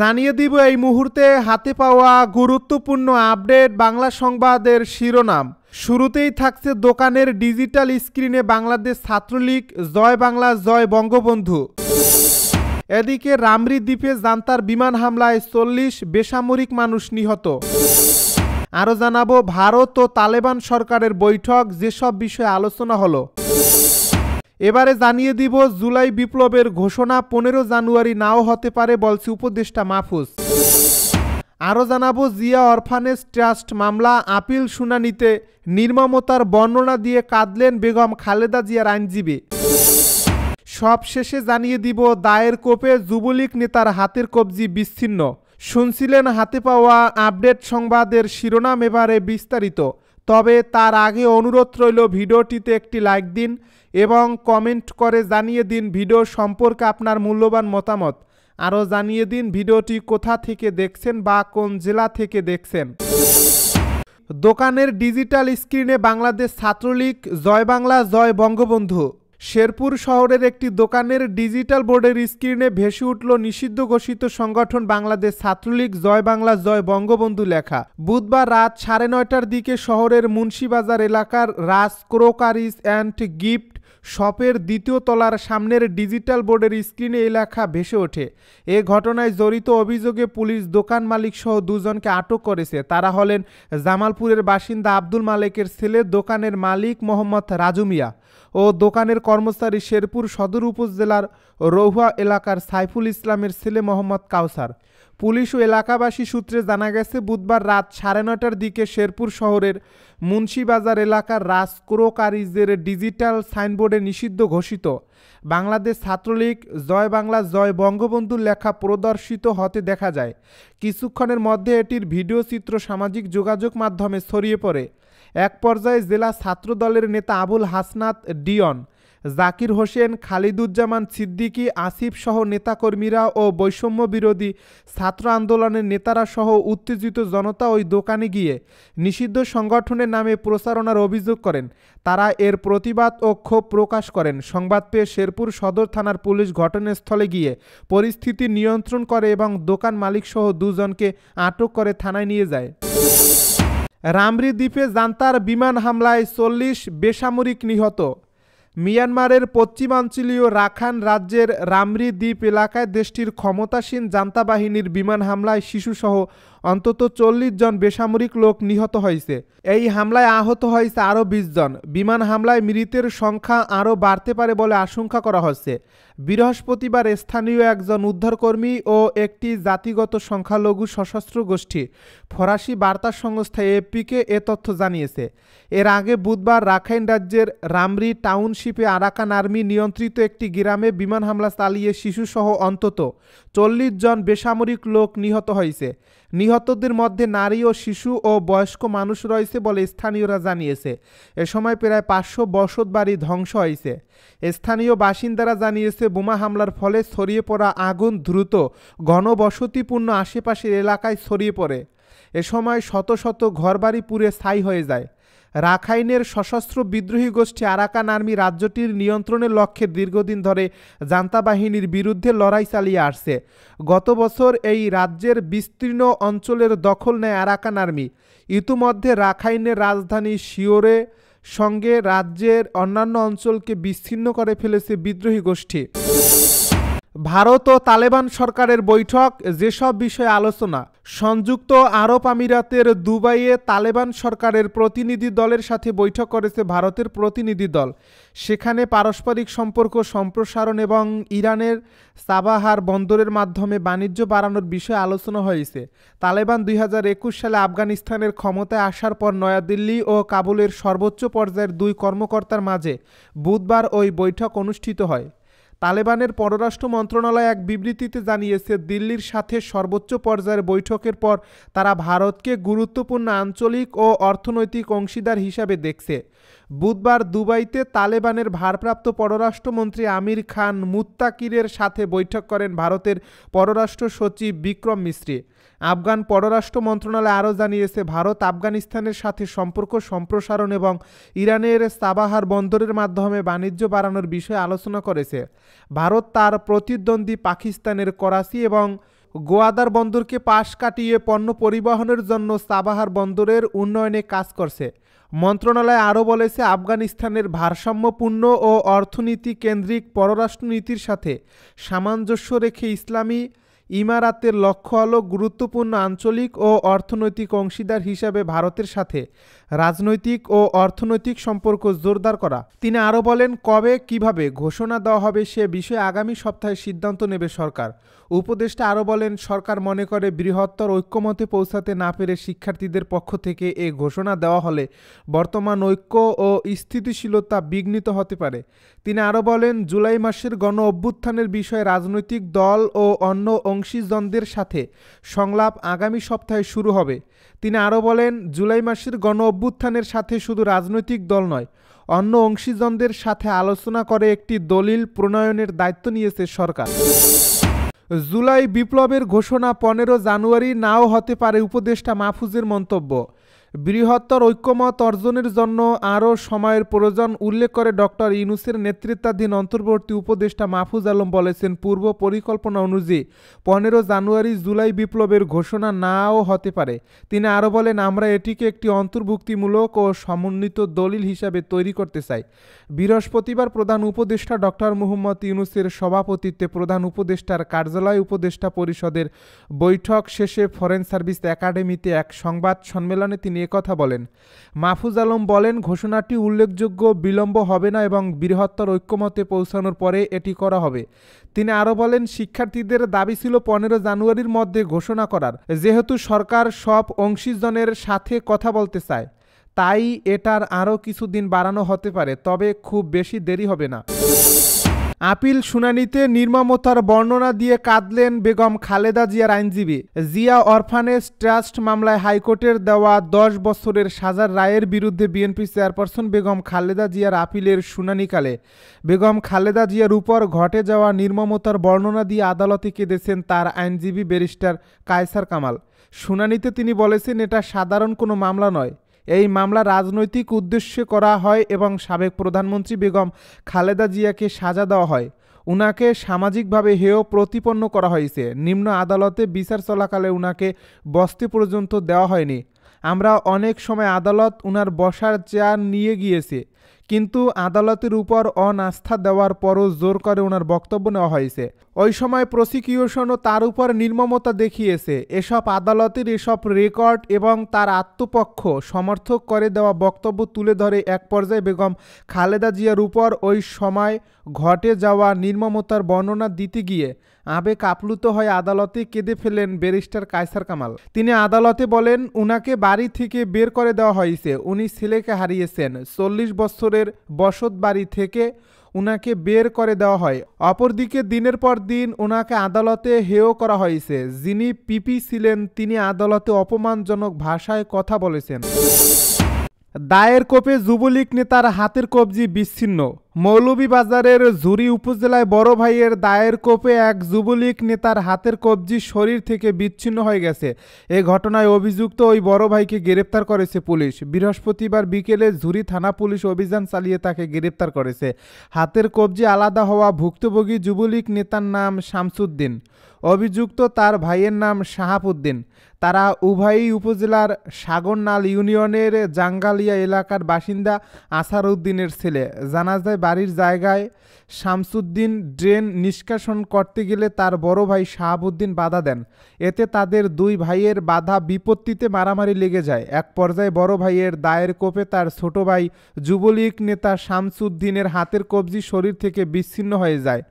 জানিয়ে দিব এই মুহূর্তে হাতে পাওয়া গুরুত্বপূর্ণ আপডেট বাংলা সংবাদের শিরোনাম। শুরুতেই থাকছে দোকানের ডিজিটাল স্ক্রিনে বাংলাদেশ ছাত্রলীগ জয় বাংলা জয় বঙ্গবন্ধু। এদিকে রামরি দ্বীপে জান্তার বিমান হামলায় 40 বেসামরিক মানুষ নিহত। আরও জানাবো ভারত ও তালেবান সরকারের বৈঠক, যেসব বিষয়ে আলোচনা হলো। এবারে জানিয়ে দিব জুলাই বিপ্লবের ঘোষণা 15 জানুয়ারি নাও হতে পারে বলছে উপদেষ্টা মাহফুজ। আরও জানাবো জিয়া অরফানেজ ট্রাস্ট মামলা আপিল শুনানিতে নির্মমতার বর্ণনা দিয়ে কাঁদলেন বেগম খালেদা জিয়ার আইনজীবী। সব শেষে জানিয়ে দিব দায়ের কোপে যুবলীগ নেতার হাতের কবজি বিচ্ছিন্ন। শুনছিলেন হাতে পাওয়া আপডেট সংবাদের শিরোনাম, এবারে বিস্তারিত। তবে তার আগে অনুরোধ রইল ভিডিওটিতে একটি লাইক দিন এবং কমেন্ট করে জানিয়ে দিন ভিডিও সম্পর্কে আপনার মূল্যবান মতামত। আরও জানিয়ে দিন ভিডিওটি কোথা থেকে দেখছেন বা কোন জেলা থেকে দেখছেন। দোকানের ডিজিটাল স্ক্রিনে বাংলাদেশ ছাত্রলীগ জয় বাংলা জয় বঙ্গবন্ধু। শেরপুর শহরের একটি দোকানের ডিজিটাল বোর্ডের স্ক্রিনে ভেসে উঠল নিষিদ্ধ ঘোষিত সংগঠন বাংলাদেশ ছাত্রলীগ জয় বাংলা জয় বঙ্গবন্ধু লেখা। বুধবার রাত 9:30টার দিকে শহরের মুন্সিবাজার এলাকার রাজ ক্রোকারিজ অ্যান্ড গিফট শপের দ্বিতীয় তলার সামনের ডিজিটাল বোর্ডের স্ক্রিনে এই লেখা ভেসে ওঠে। এ ঘটনায় জড়িত অভিযোগে পুলিশ দোকান মালিক সহ দুজনকে আটক করেছে। তারা হলেন জামালপুরের বাসিন্দা আব্দুল মালেকের ছেলে দোকানের মালিক মোহাম্মদ রাজু মিয়া ও দোকানের কর্মচারী শেরপুর সদর উপজেলার রৌহা এলাকার সাইফুল ইসলামের ছেলে মোহাম্মদ কাউসার। পুলিশ ও এলাকাবাসী সূত্রে জানা গেছে বুধবার রাত 9:30টার দিকে শেরপুর শহরের মুন্সিবাজার এলাকার রাজ ক্রোকারিজের ডিজিটাল সাইনবোর্ডে নিষিদ্ধ ঘোষিত বাংলাদেশ ছাত্রলীগ জয় বাংলা জয় বঙ্গবন্ধু লেখা প্রদর্শিত হতে দেখা যায়। কিছুক্ষণের মধ্যে এটির ভিডিও চিত্র সামাজিক যোগাযোগ মাধ্যমে ছড়িয়ে পড়ে। এক পর্যায়ে জেলা ছাত্র দলের নেতা আবুল হাসনাত ডিয়ন, জাকির হোসেন, খালিদুজ্জামান সিদ্দিকী, আসিফ সহ নেতাকর্মীরা ও বৈষম্য বিরোধী ছাত্র আন্দোলনের নেতারা সহ উত্তেজিত জনতা ওই দোকানে গিয়ে নিষিদ্ধ সংগঠনের নামে প্রচারণার অভিযোগ করেন। তারা এর প্রতিবাদ ও ক্ষোভ প্রকাশ করেন। সংবাদ পেয়ে শেরপুর সদর থানার পুলিশ ঘটনাস্থলে গিয়ে পরিস্থিতি নিয়ন্ত্রণ করে এবং দোকান মালিক সহ দুজনকে আটক করে থানায় নিয়ে যায়। রামরি দ্বীপে জান্তার বিমান হামলায় 40 বেসামরিক নিহত। মিয়ানমারের পশ্চিমাঞ্চলীয় রাখাইন রাজ্যের রামরি দ্বীপ এলাকায় দেশটির ক্ষমতাসীন জান্তা বাহিনীর বিমান হামলায় শিশুসহ অন্তত 40 জন বেসামরিক লোক নিহত হয়েছে। এই হামলায় আহত হয়েছে আরও 20 জন। বিমান হামলায় মৃতের সংখ্যা আরও বাড়তে পারে বলে আশঙ্কা করা হচ্ছে। বৃহস্পতিবার স্থানীয় একজন উদ্ধারকর্মী ও একটি জাতিগত সংখ্যালঘু সশস্ত্র গোষ্ঠী ফরাসি বার্তা সংস্থা এএফপিকে এ তথ্য জানিয়েছে। এর আগে বুধবার রাখাইন রাজ্যের রামরি টাউনশিপে আরাকান আর্মি নিয়ন্ত্রিত একটি গ্রামে বিমান হামলা চালিয়ে শিশুসহ অন্তত 40 জন বেসামরিক লোক নিহত হয়েছে। নিহতদের মধ্যে নারী ও শিশু ও বয়স্ক মানুষ রয়েছে বলে স্থানীয়রা জানিয়েছে। এ সময় প্রায় 500 বসতবাড়ি ধ্বংস হয়েছে। স্থানীয় বাসিন্দারা জানিয়েছে বোমা হামলার ফলে ছড়িয়ে পড়া আগুন দ্রুত ঘনবসতিপূর্ণ আশেপাশের এলাকায় ছড়িয়ে পড়ে। এ সময় শত শত ঘরবাড়ি পুড়ে ছাই হয়ে যায়। রাখাইনের সশস্ত্র বিদ্রোহী গোষ্ঠী আরাকান আর্মি রাজ্যটির নিয়ন্ত্রণের লক্ষ্যে দীর্ঘদিন ধরে জান্তা বাহিনীর বিরুদ্ধে লড়াই চালিয়ে আসছে। গত বছর এই রাজ্যের বিস্তীর্ণ অঞ্চলের দখল নেয় আরাকান আর্মি। ইতিমধ্যে রাখাইনের রাজধানী শিওরে সঙ্গে রাজ্যের অন্যান্য অঞ্চলকে বিচ্ছিন্ন করে ফেলেছে বিদ্রোহী গোষ্ঠী। ভারত ও তালেবান সরকারের বৈঠক, যেসব বিষয়ে আলোচনা। সংযুক্ত আরব আমিরাতের দুবাইয়ে তালেবান সরকারের প্রতিনিধি দলের সাথে বৈঠক করেছে ভারতের প্রতিনিধি দল। সেখানে পারস্পরিক সম্পর্ক সম্প্রসারণ এবং ইরানের সাবাহার বন্দরের মাধ্যমে বাণিজ্য বাড়ানোর বিষয়ে আলোচনা হয়েছে। তালেবান 2021 সালে আফগানিস্তানের ক্ষমতায় আসার পর নয়াদিল্লি ও কাবুলের সর্বোচ্চ পর্যায়ের 2 কর্মকর্তার মাঝে বুধবার ওই বৈঠক অনুষ্ঠিত হয়। তালেবানের পররাষ্ট্র মন্ত্রণালয় এক বিবৃতিতে জানিয়েছে দিল্লির সাথে সর্বোচ্চ পর্যায়ের বৈঠকের পর তারা ভারতকে গুরুত্বপূর্ণ আঞ্চলিক ও অর্থনৈতিক অংশীদার হিসাবে দেখছে। বুধবার দুবাইতে তালেবানের ভারপ্রাপ্ত পররাষ্ট্রমন্ত্রী আমির খান মুত্তাকিরের সাথে বৈঠক করেন ভারতের পররাষ্ট্র সচিব বিক্রম মিশ্রি। আফগান পররাষ্ট্র মন্ত্রণালয় আরও জানিয়েছে ভারত আফগানিস্তানের সাথে সম্পর্ক সম্প্রসারণ এবং ইরানের সাবাহার বন্দরের মাধ্যমে বাণিজ্য বাড়ানোর বিষয়ে আলোচনা করেছে। ভারত তার প্রতিদ্বন্দ্বী পাকিস্তানের করাচি এবং গোয়াদার বন্দরকে পাশ কাটিয়ে পণ্য পরিবহনের জন্য চাবাহার বন্দরের উন্নয়নে কাজ করছে। মন্ত্রণালয় আরও বলেছে, আফগানিস্তানের ভারসাম্যপূর্ণ ও অর্থনীতি কেন্দ্রিক পররাষ্ট্রনীতির সাথে সামঞ্জস্য রেখে ইসলামী ইমারাতের লক্ষ্য হল গুরুত্বপূর্ণ আঞ্চলিক ও অর্থনৈতিক অংশীদার হিসাবে ভারতের সাথে রাজনৈতিক ও অর্থনৈতিক সম্পর্ক জোরদার করা। তিনি আরও বলেন, কবে কিভাবে ঘোষণা দেওয়া হবে সে বিষয়ে আগামী সপ্তাহে সিদ্ধান্ত নেবে সরকার। উপদেষ্টা আরও বলেন, সরকার মনে করে বৃহত্তর ঐক্যমতে পৌঁছাতে না পেরে শিক্ষার্থীদের পক্ষ থেকে এ ঘোষণা দেওয়া হলে বর্তমান ঐক্য ও স্থিতিশীলতা বিঘ্নিত হতে পারে। তিনি আরও বলেন, জুলাই মাসের গণ অভ্যুত্থানের বিষয়ে রাজনৈতিক দল ও অন্য অংশীজনদের সাথে সংলাপ আগামী সপ্তাহে শুরু হবে। তিনি আরও বলেন, জুলাই মাসের গণ অভ্যুত্থানের সাথে শুধু রাজনৈতিক দল নয়, অন্য অংশীজনদের সাথে আলোচনা করে একটি দলিল প্রণয়নের দায়িত্ব নিয়েছে সরকার। জুলাই বিপ্লবের ঘোষণা 15 জানুয়ারি নাও হতে পারে, উপদেষ্টা মাহফুজের মন্তব্য। বৃহত্তর ঐক্যমত অর্জনের জন্য আরও সময়ের প্রয়োজন উল্লেখ করে ডক্টর ইউনূসের নেতৃত্বাধীন অন্তর্বর্তী উপদেষ্টা মাহফুজ আলম বলেছেন, পূর্ব পরিকল্পনা অনুযায়ী 15 জানুয়ারি জুলাই বিপ্লবের ঘোষণা নাও হতে পারে। তিনি আরও বলেন, আমরা এটিকে একটি অন্তর্ভুক্তিমূলক ও সমন্বিত দলিল হিসাবে তৈরি করতে চাই। বৃহস্পতিবার প্রধান উপদেষ্টা ডক্টর মুহম্মদ ইউনূসের সভাপতিত্বে প্রধান উপদেষ্টার কার্যালয় উপদেষ্টা পরিষদের বৈঠক শেষে ফরেন সার্ভিস একাডেমিতে এক সংবাদ সম্মেলনে তিনি একথা বলেন। মাহফুজ আলম বলেন, ঘোষণাটি উল্লেখযোগ্য বিলম্ব হবে না এবং বৃহত্তর ঐক্যমতে পৌঁছানোর পরে এটি করা হবে। তিনি আরও বলেন, শিক্ষার্থীদের দাবি ছিল 15 জানুয়ারির মধ্যে ঘোষণা করার। যেহেতু সরকার সব অংশীজনের সাথে কথা বলতে চায়, তাই এটার আরও কিছুদিন বাড়ানো হতে পারে, তবে খুব বেশি দেরি হবে না। আপিল শুনানিতে নির্মমতার বর্ণনা দিয়ে কাঁদলেন বেগম খালেদা জিয়ার আইনজীবী। জিয়া অরফানেজ ট্রাস্ট মামলায় হাইকোর্টের দেওয়া 10 বছরের সাজার রায়ের বিরুদ্ধে বিএনপি চেয়ারপারসন বেগম খালেদা জিয়ার আপিলের শুনানিকালে বেগম খালেদা জিয়ার উপর ঘটে যাওয়া নির্মমতার বর্ণনা দিয়ে আদালতে কেঁদেছেন তার আইনজীবী ব্যারিস্টার কায়সার কামাল। শুনানিতে তিনি বলেছেন, এটা সাধারণ কোনো মামলা নয়। এই মামলা রাজনৈতিক উদ্দেশ্যে করা হয় এবং সাবেক প্রধানমন্ত্রী বেগম খালেদা জিয়াকে সাজা দেওয়া হয়। উনাকে সামাজিকভাবে হেয় প্রতিপন্ন করা হয়েছে। নিম্ন আদালতে বিচার চলাকালে উনাকে বসতে পর্যন্ত দেওয়া হয়নি। আমরা অনেক সময় আদালত উনার বসার চেয়ার নিয়ে গিয়েছে, কিন্তু আদালতের উপর অনাস্থা দেওয়ার পরও জোর করে ওনার বক্তব্য নেওয়া হয়েছে। ওই সময় প্রসিকিউশনও তার উপর নির্মমতা দেখিয়েছে। এসব আদালতের এসব রেকর্ড এবং তার আত্মপক্ষ সমর্থক করে দেওয়া বক্তব্য তুলে ধরে এক পর্যায়ে বেগম খালেদা জিয়ার উপর ওই সময় ঘটে যাওয়া নির্মমতার বর্ণনা দিতে গিয়ে আবেগ আপ্লুত হয়ে আদালতে কেঁদে ফেলেন ব্যারিস্টার কায়সার কামাল। তিনি আদালতে বলেন, উনাকে বাড়ি থেকে বের করে দেওয়া হয়েছে। উনি ছেলেকে হারিয়েছেন। 40 বছরের বসত বাড়ি থেকে উনাকে বের করে দেওয়া হয়। অপরদিকে দিনের পর দিন উনাকে আদালতে হেয় করা হয়েছে। যিনি পিপি ছিলেন তিনি আদালতে অপমানজনক ভাষায় কথা বলেছেন। দায়ের কোপে যুবলীগ নেতার হাতের কবজি বিচ্ছিন্ন। মৌলভীবাজারের ঝুরি উপজেলায় বড় ভাইয়ের দায়ের কোপে এক যুবলীগ নেতার হাতের কবজি শরীর থেকে বিচ্ছিন্ন হয়ে গেছে। এ ঘটনায় অভিযুক্ত ওই বড় ভাইকে গ্রেপ্তার করেছে পুলিশ। বৃহস্পতিবার বিকেলে ঝুরি থানা পুলিশ অভিযান চালিয়ে তাকে গ্রেপ্তার করেছে। হাতের কবজি আলাদা হওয়া ভুক্তভোগী যুবলীগ নেতার নাম শামসুদ্দিন, অভিযুক্ত তার ভাইয়ের নাম শাহাবুদ্দিন। তারা উভয়ই উপজেলার সাগরনাল ইউনিয়নের জাঙ্গালিয়া এলাকার বাসিন্দা আসার উদ্দিনের ছেলে। জানা যায়, বাড়ির জায়গায় শামসুদ্দিন ড্রেন নিষ্কাশন করতে গেলে তার বড় ভাই শাহাবুদ্দিন বাধা দেন। এতে তাদের দুই ভাইয়ের বাধা বিপত্তিতে মারামারি লেগে যায়। এক পর্যায়ে বড় ভাইয়ের দায়ের কোপে তার ছোট ভাই যুবলীগ নেতা শামসুদ্দিনের হাতের কবজি শরীর থেকে বিচ্ছিন্ন হয়ে যায়।